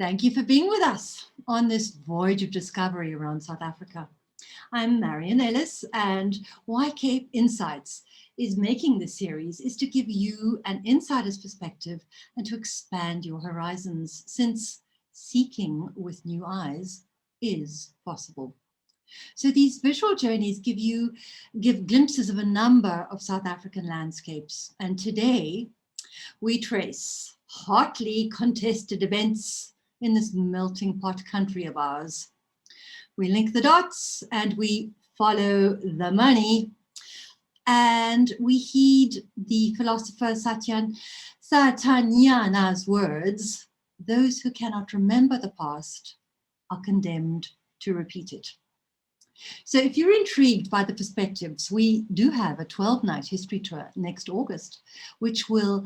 Thank you for being with us on this voyage of discovery around South Africa. I'm Marion Ellis, and why Cape Insights is making this series is to give you an insider's perspective and to expand your horizons, since seeking with new eyes is possible. So these visual journeys give glimpses of a number of South African landscapes, and today we trace hotly contested events in this melting pot country of ours. We link the dots and we follow the money, and we heed the philosopher Satyanana's words: those who cannot remember the past are condemned to repeat it. So if you're intrigued by the perspectives, we do have a 12-night history tour next August, which will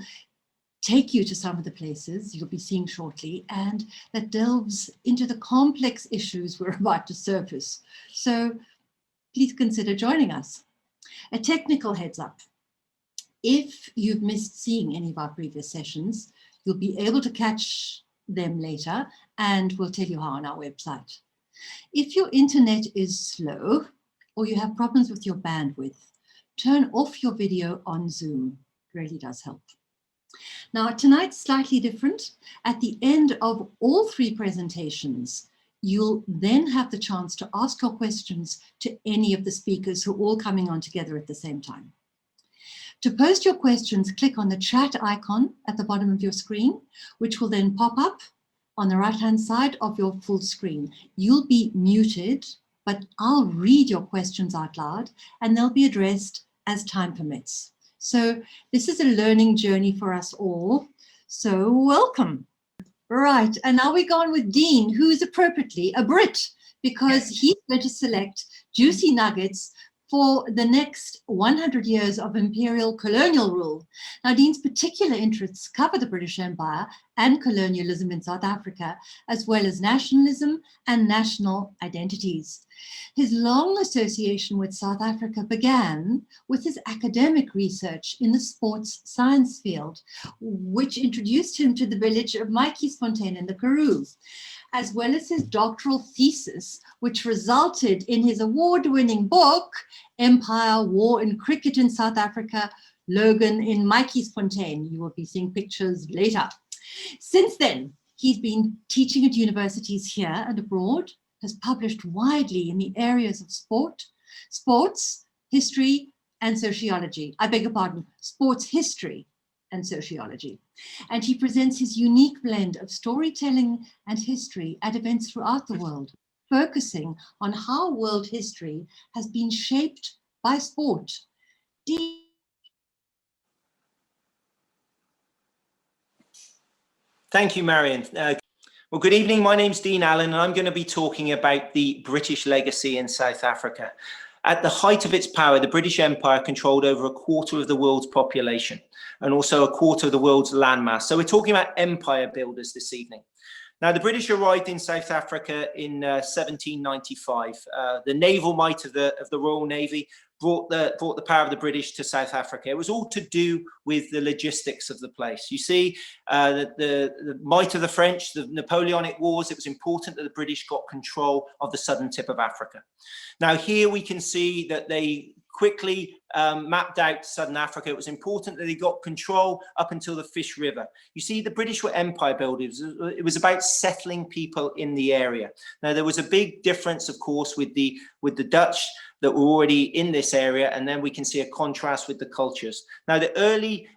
take you to some of the places you'll be seeing shortly, and that delves into the complex issues we're about to surface. So please consider joining us. A technical heads up: if you've missed seeing any of our previous sessions, you'll be able to catch them later, and we'll tell you how on our website. If your internet is slow or you have problems with your bandwidth, turn off your video on Zoom. It really does help. Now, tonight's slightly different. At the end of all three presentations, you'll then have the chance to ask your questions to any of the speakers who are all coming on together at the same time. To post your questions, click on the chat icon at the bottom of your screen, which will then pop up on the right-hand side of your full screen. You'll be muted, but I'll read your questions out loud and they'll be addressed as time permits. So this is a learning journey for us all. So welcome. Right, and now we go on with Dean, who is appropriately a Brit, because he's going to select juicy nuggets for the next 100 years of imperial colonial rule. Now, Dean's particular interests cover the British Empire and colonialism in South Africa, as well as nationalism and national identities. His long association with South Africa began with his academic research in the sports science field, which introduced him to the village of Matjiesfontein in the Karoo, as well as his doctoral thesis, which resulted in his award-winning book, Empire, War and Cricket in South Africa, Logan in Matjiesfontein. You will be seeing pictures later. Since then, he's been teaching at universities here and abroad, has published widely in the areas of sports, history, and sociology. I beg your pardon, sports history and sociology. And he presents his unique blend of storytelling and history at events throughout the world, focusing on how world history has been shaped by sport. Thank you, Marion. Well, good evening. My name's Dean Allen, and I'm going to be talking about the British legacy in South Africa. At the height of its power, the British Empire controlled over a quarter of the world's population and also a quarter of the world's landmass. So we're talking about empire builders this evening. Now, the British arrived in South Africa in 1795. The naval might of the Royal Navy brought the power of the British to South Africa. It was all to do with the logistics of the place. You see, the might of the French, the Napoleonic Wars, it was important that the British got control of the southern tip of Africa. Now, here we can see that they quickly mapped out southern Africa. It was important that they got control up until the Fish River. You see, the British were empire builders. It was about settling people in the area. Now, there was a big difference, of course, with the Dutch that were already in this area, and then we can see a contrast with the cultures. Now, the early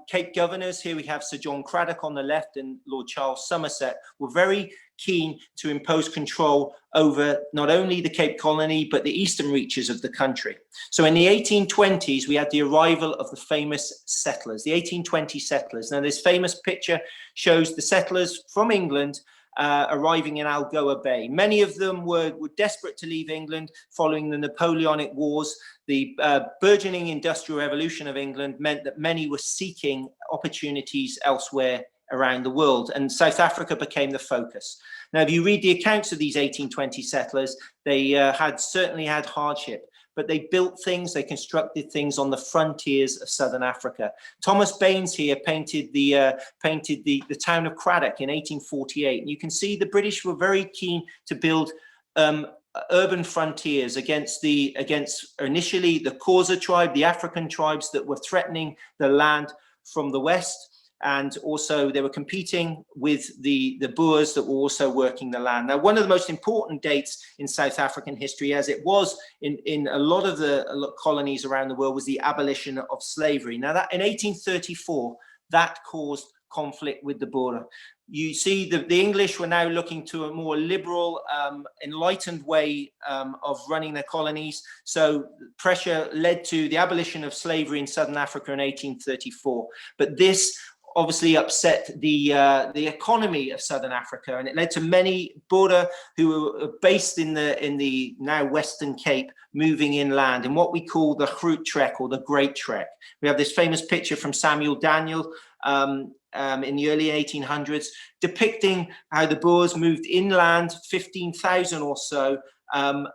Cape governors, here we have Sir John Cradock on the left and Lord Charles Somerset, were very keen to impose control over not only the Cape Colony, but the eastern reaches of the country. So in the 1820s, we had the arrival of the famous settlers, the 1820 settlers. Now, this famous picture shows the settlers from England arriving in Algoa Bay. Many of them were desperate to leave England following the Napoleonic Wars. The burgeoning industrial revolution of England meant that many were seeking opportunities elsewhere around the world, and South Africa became the focus. Now, if you read the accounts of these 1820 settlers, they certainly had hardship. but they built things, they constructed things on the frontiers of southern Africa. Thomas Baines here painted the town of Cradock in 1848. And you can see the British were very keen to build urban frontiers against initially the Xhosa tribe, the African tribes that were threatening the land from the west. And also they were competing with the Boers that were also working the land. Now, one of the most important dates in South African history, as it was in a lot of the colonies around the world, was the abolition of slavery. Now, that in 1834, that caused conflict with the Boer. You see the English were now looking to a more liberal, enlightened way of running their colonies. So pressure led to the abolition of slavery in Southern Africa in 1834. But this obviously upset the economy of Southern Africa, and it led to many Boer who were based in the now Western Cape moving inland in what we call the Groot Trek, or the Great Trek. We have this famous picture from Samuel Daniel in the early 1800s, depicting how the Boers moved inland, 15,000 or so,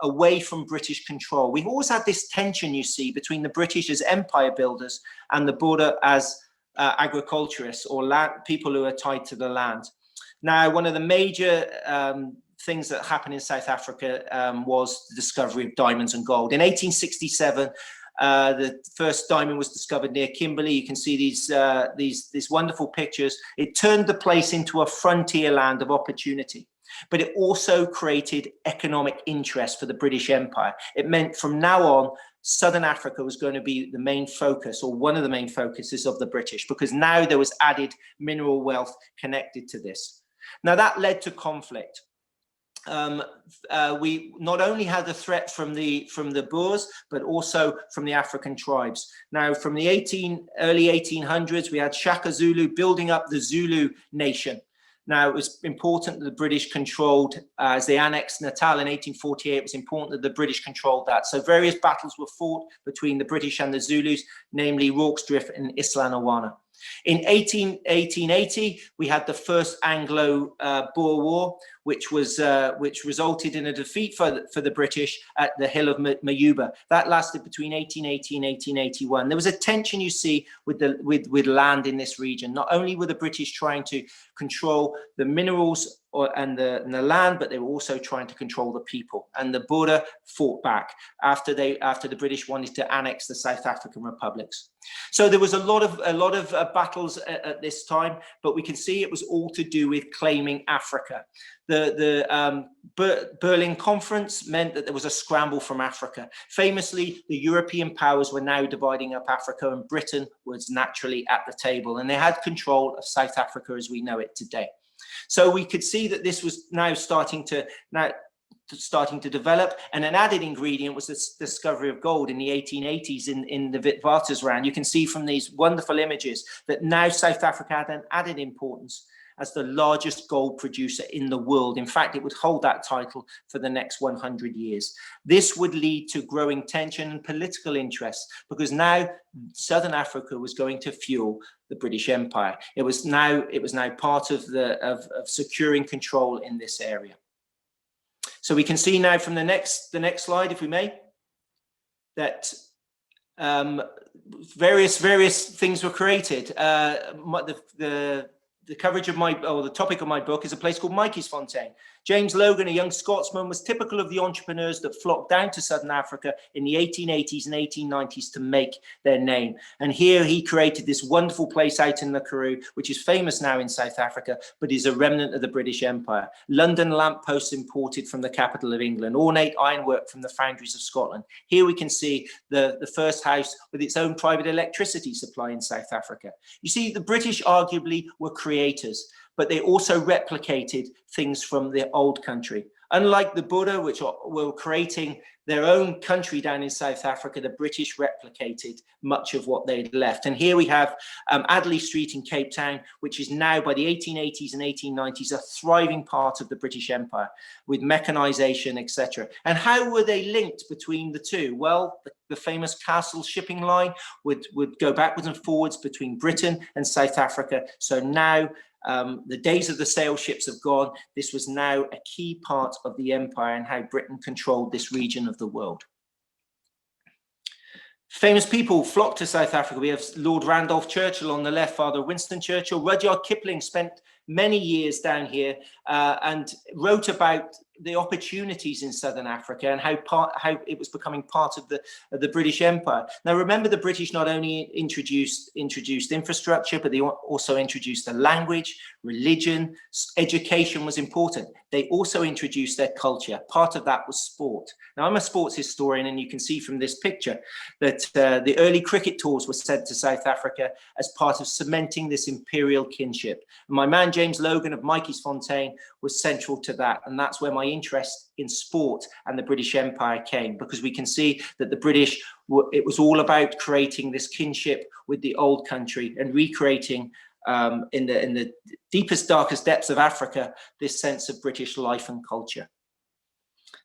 away from British control. We've always had this tension, you see, between the British as empire builders and the Boer as agriculturists, or people who are tied to the land. Now, one of the major things that happened in South Africa was the discovery of diamonds and gold. In 1867, the first diamond was discovered near Kimberley. You can see these wonderful pictures. It turned the place into a frontier land of opportunity, but it also created economic interest for the British Empire. It meant from now on, Southern Africa was going to be the main focus, or one of the main focuses of the British, because now there was added mineral wealth connected to this. Now that led to conflict. We not only had the threat from the Boers, but also from the African tribes. Now, from the early 1800s, we had Shaka Zulu building up the Zulu nation. Now, it was important that the British controlled, as they annexed Natal in 1848, it was important that the British controlled that. So various battles were fought between the British and the Zulus, namely Rorke's and Isla-Nawana. In 1880, we had the first Anglo-Boer War, which resulted in a defeat for the British at the Hill of Mayuba. That lasted between 1880 and 1881. There was a tension, you see, with land in this region. Not only were the British trying to control the minerals and the land, but they were also trying to control the people. And the Boer fought back after the British wanted to annex the South African republics. So there was a lot of battles at this time, but we can see it was all to do with claiming Africa. The Berlin Conference meant that there was a scramble from Africa. Famously, the European powers were now dividing up Africa, and Britain was naturally at the table, and they had control of South Africa as we know it today. So we could see that this was now starting to develop, and an added ingredient was the discovery of gold in the 1880s in the Witwatersrand. You can see from these wonderful images that now South Africa had an added importance as the largest gold producer in the world. In fact, it would hold that title for the next 100 years. This would lead to growing tension and political interest, because now Southern Africa was going to fuel the British Empire. It was now part of securing control in this area. So we can see now from the next slide, if we may, that various things were created. The coverage of the topic of my book is a place called Mikey'sfontein. James Logan, a young Scotsman, was typical of the entrepreneurs that flocked down to Southern Africa in the 1880s and 1890s to make their name. And here he created this wonderful place out in the Karoo, which is famous now in South Africa, but is a remnant of the British Empire. London lampposts imported from the capital of England, ornate ironwork from the foundries of Scotland. Here we can see the first house with its own private electricity supply in South Africa. You see, the British arguably were creators, but they also replicated things from the old country. Unlike the Boer, which were creating their own country down in South Africa, the British replicated much of what they'd left. And here we have Adderley Street in Cape Town, which is now, by the 1880s and 1890s, a thriving part of the British Empire with mechanization, etc. And how were they linked between the two? Well, the famous Castle shipping line would go backwards and forwards between Britain and South Africa. So now, the days of the sail ships have gone. This was now a key part of the empire and how Britain controlled this region of the world. Famous people flocked to South Africa. We have Lord Randolph Churchill on the left, Father Winston Churchill. Rudyard Kipling spent many years down here and wrote about the opportunities in Southern Africa and how it was becoming part of the British Empire. Now, remember, the British not only introduced infrastructure, but they also introduced the language, religion, education was important. They also introduced their culture. Part of that was sport. Now, I'm a sports historian, and you can see from this picture that the early cricket tours were sent to South Africa as part of cementing this imperial kinship. And my man, James Logan of Mikey'sfontein, was central to that. And that's where my interest in sport and the British Empire came, because we can see that the British, it was all about creating this kinship with the old country and recreating in the deepest, darkest depths of Africa, this sense of British life and culture.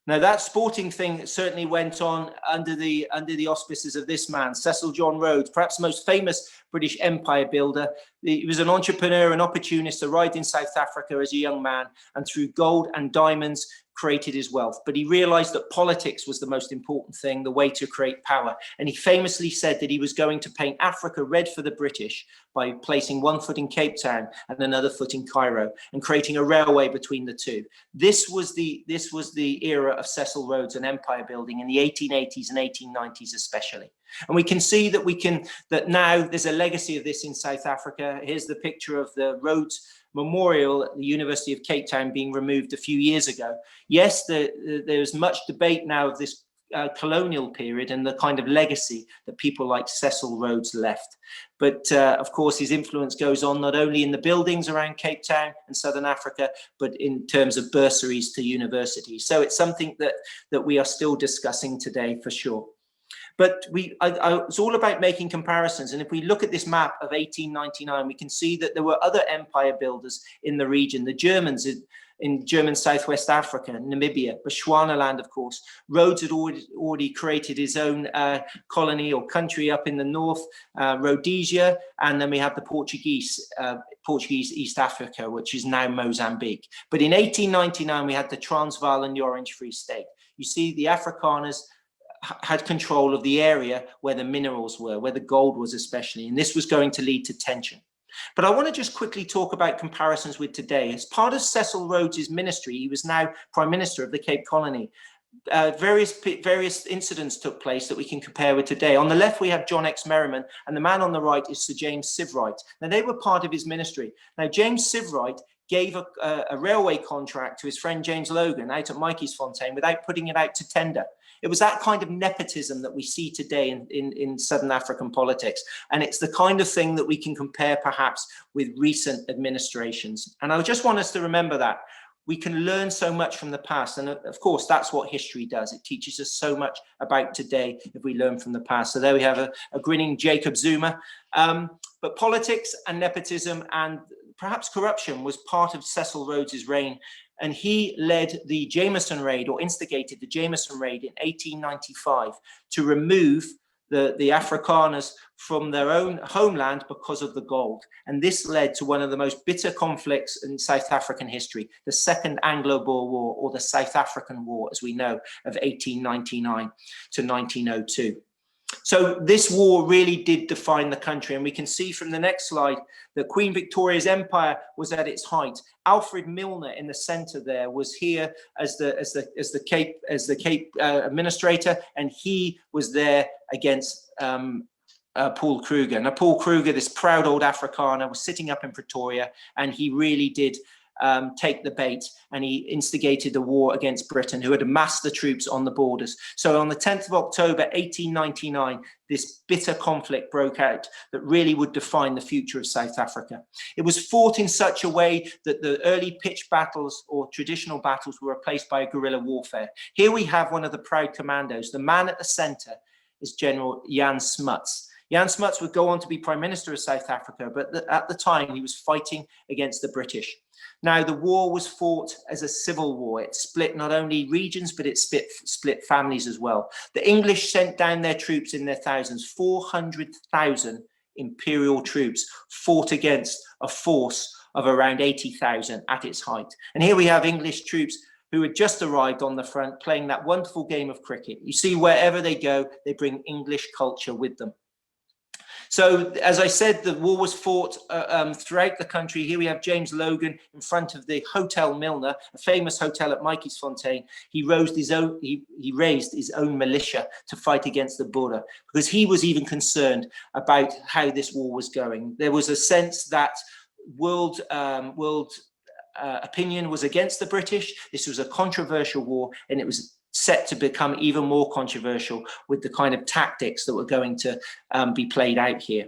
Now, that sporting thing certainly went on under the auspices of this man, Cecil John Rhodes, perhaps the most famous British empire builder. He was an entrepreneur, an opportunist, arrived in South Africa as a young man, and through gold and diamonds created his wealth. But he realized that politics was the most important thing, the way to create power. And he famously said that he was going to paint Africa red for the British by placing one foot in Cape Town and another foot in Cairo, and creating a railway between the two. This was the era of Cecil Rhodes and empire building in the 1880s and 1890s especially. And we can see that now there's a legacy of this in South Africa. Here's the picture of the Rhodes Memorial at the University of Cape Town being removed a few years ago. Yes, there's much debate now of this colonial period and the kind of legacy that people like Cecil Rhodes left. But of course, his influence goes on not only in the buildings around Cape Town and Southern Africa, but in terms of bursaries to universities. So it's something that we are still discussing today for sure. But it's all about making comparisons. And if we look at this map of 1899, we can see that there were other empire builders in the region. The Germans in German Southwest Africa, Namibia, Bechuanaland, of course. Rhodes had already created his own colony or country up in the north, Rhodesia. And then we have the Portuguese East Africa, which is now Mozambique. But in 1899, we had the Transvaal and the Orange Free State. You see, the Afrikaners had control of the area where the minerals were, where the gold was especially, and this was going to lead to tension. But I want to just quickly talk about comparisons with today. As part of Cecil Rhodes's ministry, he was now Prime Minister of the Cape Colony. Various incidents took place that we can compare with today. On the left, we have John X. Merriman, and the man on the right is Sir James Sivrite. Now, they were part of his ministry. Now, James Sivrite gave a railway contract to his friend James Logan out at Mikey'sfontein without putting it out to tender. It was that kind of nepotism that we see today in Southern African politics. And it's the kind of thing that we can compare perhaps with recent administrations. And I just want us to remember that. We can learn so much from the past. And of course, that's what history does. It teaches us so much about today if we learn from the past. So there we have a grinning Jacob Zuma. But politics and nepotism and perhaps corruption was part of Cecil Rhodes's reign. And he led the Jameson raid, or instigated the Jameson raid in 1895 to remove the Afrikaners from their own homeland because of the gold. And this led to one of the most bitter conflicts in South African history, the Second Anglo-Boer War, or the South African War, as we know, of 1899 to 1902. So this war really did define the country, and we can see from the next slide that Queen Victoria's empire was at its height. Alfred Milner in the centre there was here as the Cape administrator, and he was there against Paul Kruger. Now, Paul Kruger, this proud old Afrikaner, was sitting up in Pretoria, and he really did take the bait, and he instigated the war against Britain, who had amassed the troops on the borders. So on the 10th of October, 1899, this bitter conflict broke out that really would define the future of South Africa. It was fought in such a way that the early pitched battles or traditional battles were replaced by guerrilla warfare. Here we have one of the proud commandos. The man at the center is General Jan Smuts. Jan Smuts would go on to be Prime Minister of South Africa, but at the time he was fighting against the British. Now, the war was fought as a civil war. It split not only regions, but it split families as well. The English sent down their troops in their thousands. 400,000 imperial troops fought against a force of around 80,000 at its height. And here we have English troops who had just arrived on the front playing that wonderful game of cricket. You see, wherever they go, they bring English culture with them. So, as I said, the war was fought throughout the country. Here we have James Logan in front of the Hotel Milner, a famous hotel at Mikey's Fontaine. He raised his own militia to fight against the Boer, because he was even concerned about how this war was going. There was a sense that world opinion was against the British. This was a controversial war, and it was set to become even more controversial with the kind of tactics that were going to be played out here.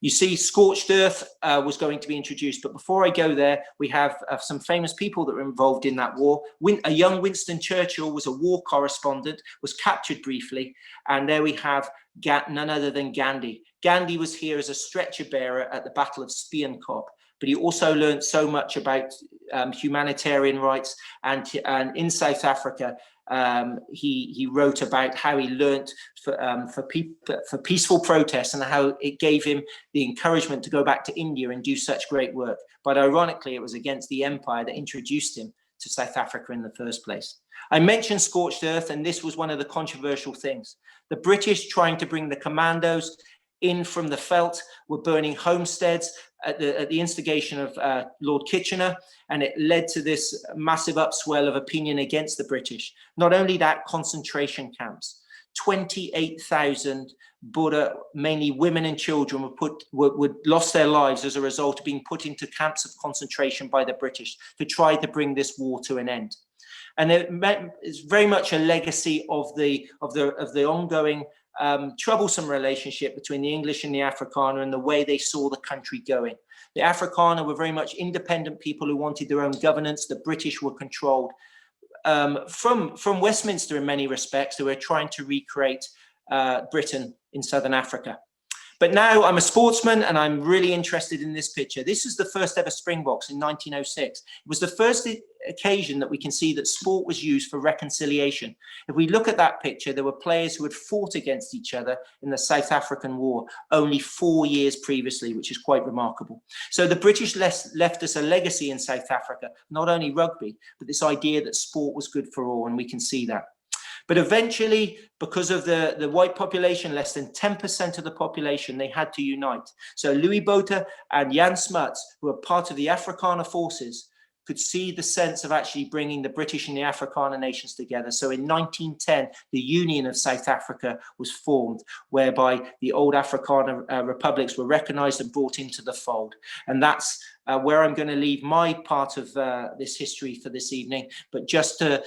You see, scorched earth was going to be introduced, but before I go there, we have some famous people that were involved in that war. A young Winston Churchill was a war correspondent, was captured briefly, and there we have none other than Gandhi. Gandhi was here as a stretcher bearer at the Battle of Spienkop, but he also learned so much about humanitarian rights, and in South Africa, he wrote about how he learnt for peaceful protests and how it gave him the encouragement to go back to India and do such great work. But ironically, it was against the empire that introduced him to South Africa in the first place. I mentioned scorched earth, and this was one of the controversial things. The British, trying to bring the commandos in from the veldt, were burning homesteads at the instigation of Lord Kitchener, and it led to this massive upswell of opinion against the British. Not only that, concentration camps. 28,000 Boer, mainly women and children, lost their lives as a result of being put into camps of concentration by the British to try to bring this war to an end. And it's very much a legacy of the ongoing troublesome relationship between the English and the Afrikaner and the way they saw the country going. The Afrikaner were very much independent people who wanted their own governance. The British were controlled from Westminster in many respects. They were trying to recreate Britain in Southern Africa. But now I'm a sportsman, and I'm really interested in this picture. This is the first ever Springboks in 1906. It was the first occasion that we can see that sport was used for reconciliation. If we look at that picture, there were players who had fought against each other in the South African War only 4 years previously, which is quite remarkable. So the British left us a legacy in South Africa, not only rugby, but this idea that sport was good for all, and we can see that. But eventually, because of the white population, less than 10% of the population, they had to unite. So Louis Botha and Jan Smuts, who are part of the Afrikaner forces, could see the sense of actually bringing the British and the Afrikaner nations together. So in 1910, the Union of South Africa was formed, whereby the old Afrikaner republics were recognized and brought into the fold. And that's where I'm going to leave my part of this history for this evening. But just to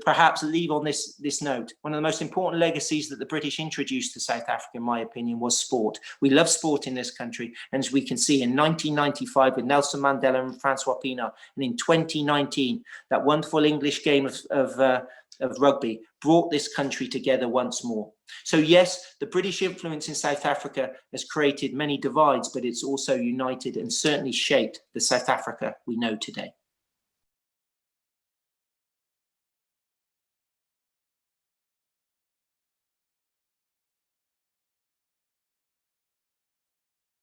perhaps leave on this note, one of the most important legacies that the British introduced to South Africa, in my opinion, was sport. We love sport in this country. And as we can see, in 1995 with Nelson Mandela and Francois Pienaar, and in 2019, that wonderful English game of rugby brought this country together once more. So yes, the British influence in South Africa has created many divides, but it's also united and certainly shaped the South Africa we know today.